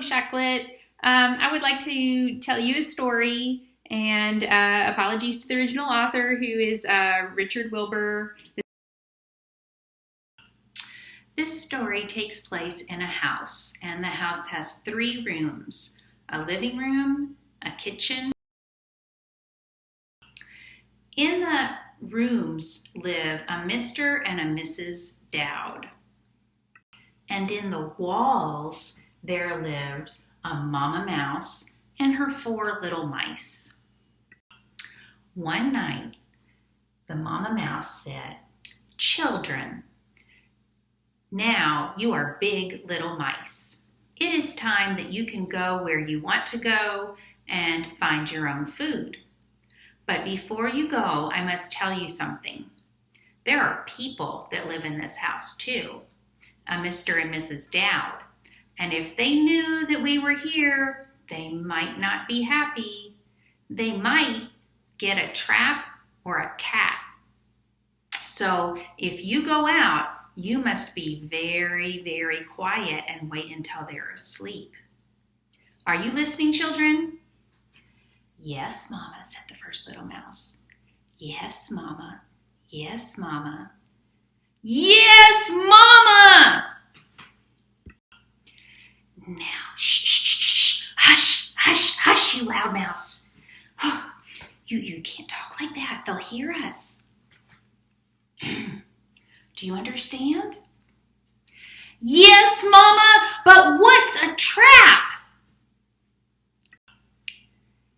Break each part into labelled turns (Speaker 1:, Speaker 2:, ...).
Speaker 1: Chocolate. I would like to tell you a story, and apologies to the original author, who is Richard Wilbur. This story takes place in a house, and the house has 3 rooms: a living room, a kitchen. In the rooms live a Mr. and a Mrs. Dowd. And in the walls there lived a Mama Mouse and her 4 little mice. One night, the Mama Mouse said, "Children, now you are big little mice. It is time that you can go where you want to go and find your own food. But before you go, I must tell you something. There are people that live in this house too, a Mr. and Mrs. Dowd, and if they knew that we were here, they might not be happy. They might get a trap or a cat. So if you go out, you must be very, very quiet and wait until they're asleep. Are you listening, children?" "Yes, Mama," said the first little mouse. "Yes, Mama. Yes, Mama. Yes, Mama!" "Now, shh, shh, shh, hush, hush, hush, you loud mouse. Oh, you can't talk like that. They'll hear us. Do you understand?" "Yes, Mama, but what's a trap?"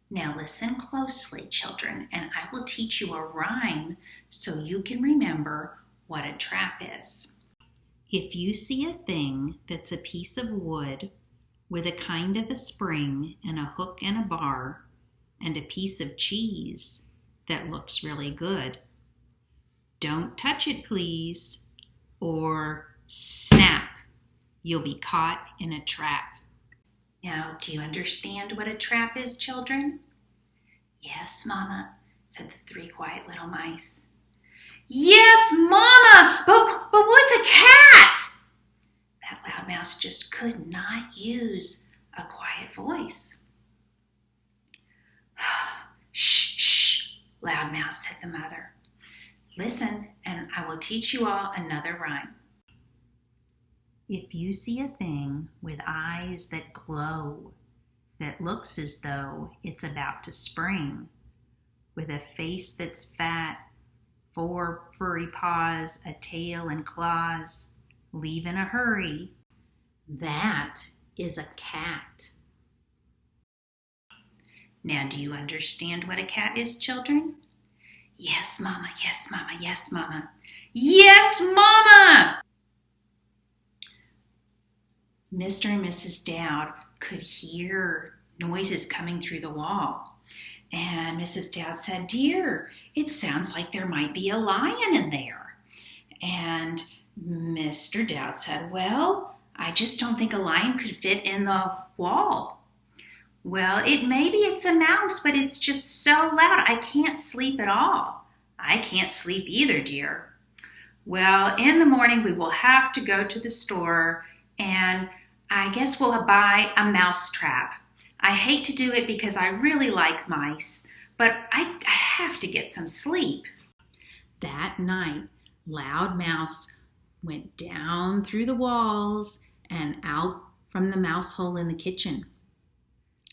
Speaker 1: Now listen closely, children, and I will teach you a rhyme so you can remember what a trap is. If you see a thing that's a piece of wood with a kind of a spring and a hook and a bar and a piece of cheese that looks really good, don't touch it, please, or snap, you'll be caught in a trap. Now, do you understand what a trap is, children? "Yes, Mama," said the 3 quiet little mice. "Yes, Mama, but what's a cat?" That loud mouse just could not use a quiet voice. "Shh, shh, loud mouse," said the mother. "Listen, and I will teach you all another rhyme. If you see a thing with eyes that glow, that looks as though it's about to spring, with a face that's fat, 4 furry paws, a tail and claws, leave in a hurry, that is a cat." Now, do you understand what a cat is, children? "Yes, Mama, yes, Mama, yes, Mama. Yes, Mama!" Mr. and Mrs. Dowd could hear noises coming through the wall. And Mrs. Dowd said, "Dear, it sounds like there might be a lion in there." And Mr. Dowd said, "Well, I just don't think a lion could fit in the wall." "Well, maybe it's a mouse, but it's just so loud, I can't sleep at all." "I can't sleep either, dear." "Well, in the morning we will have to go to the store, and I guess we'll buy a mouse trap. I hate to do it because I really like mice, but I have to get some sleep." That night, Loud Mouse went down through the walls and out from the mouse hole in the kitchen.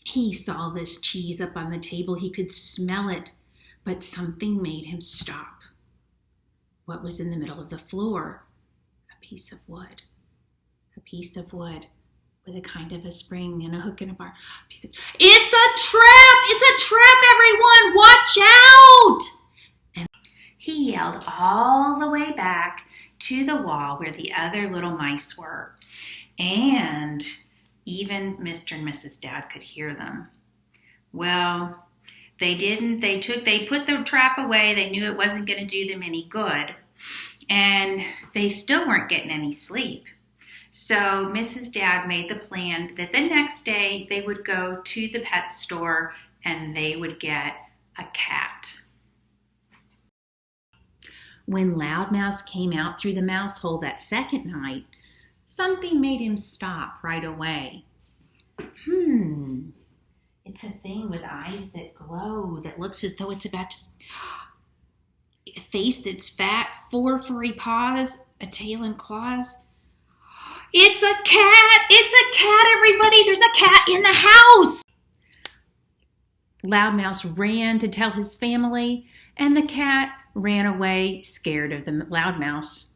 Speaker 1: He saw this cheese up on the table. He could smell it, but something made him stop. What was in the middle of the floor? A piece of wood. A piece of wood with a kind of a spring and a hook and a bar. "It's a trap! It's a trap, everyone! Watch out!" And he yelled all the way back to the wall where the other little mice were. And even Mr. and Mrs. Dowd could hear them. Well, they didn't. They put the trap away. They knew it wasn't going to do them any good. And they still weren't getting any sleep. So Mrs. Dowd made the plan that the next day they would go to the pet store and they would get a cat. When Loud Mouse came out through the mouse hole that second night, something made him stop right away. It's a thing with eyes that glow that looks as though it's about to. A face that's fat, 4 furry paws, a tail and claws. It's a cat! It's a cat, everybody! There's a cat in the house! LoudMouse ran to tell his family, and the cat ran away, scared of the LoudMouse.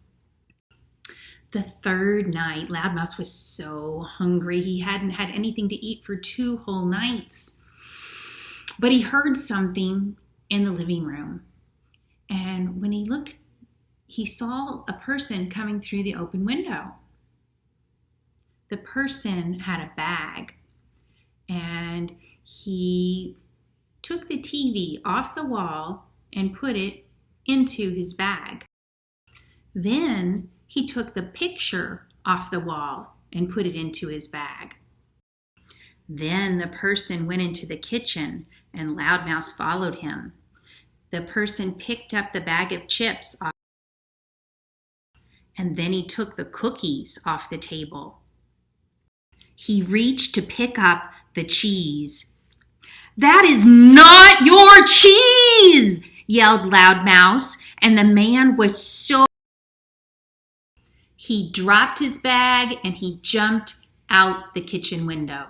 Speaker 1: The third night, LoudMouse was so hungry he hadn't had anything to eat for 2 whole nights. But he heard something in the living room. And when he looked, he saw a person coming through the open window. The person had a bag, and he took the TV off the wall and put it into his bag. Then he took the picture off the wall and put it into his bag. Then the person went into the kitchen, and LoudMouse followed him. The person picked up the bag of chips off, and then he took the cookies off the table. He reached to pick up the cheese. "That is not your cheese!" yelled LoudMouse, and the man was so... He dropped his bag and he jumped out the kitchen window.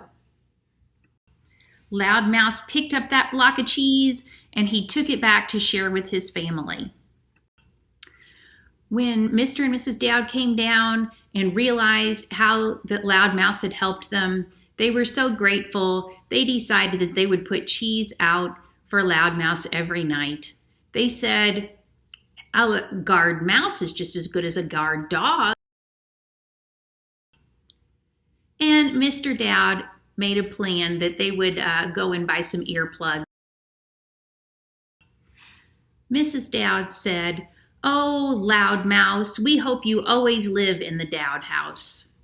Speaker 1: LoudMouse picked up that block of cheese and he took it back to share with his family. When Mr. and Mrs. Dowd came down and realized how that LoudMouse had helped them, they were so grateful, they decided that they would put cheese out for LoudMouse every night. They said, "A guard mouse is just as good as a guard dog." And Mr. Dowd made a plan that they would go and buy some earplugs. Mrs. Dowd said, "Oh, LoudMouse, we hope you always live in the Dowd house."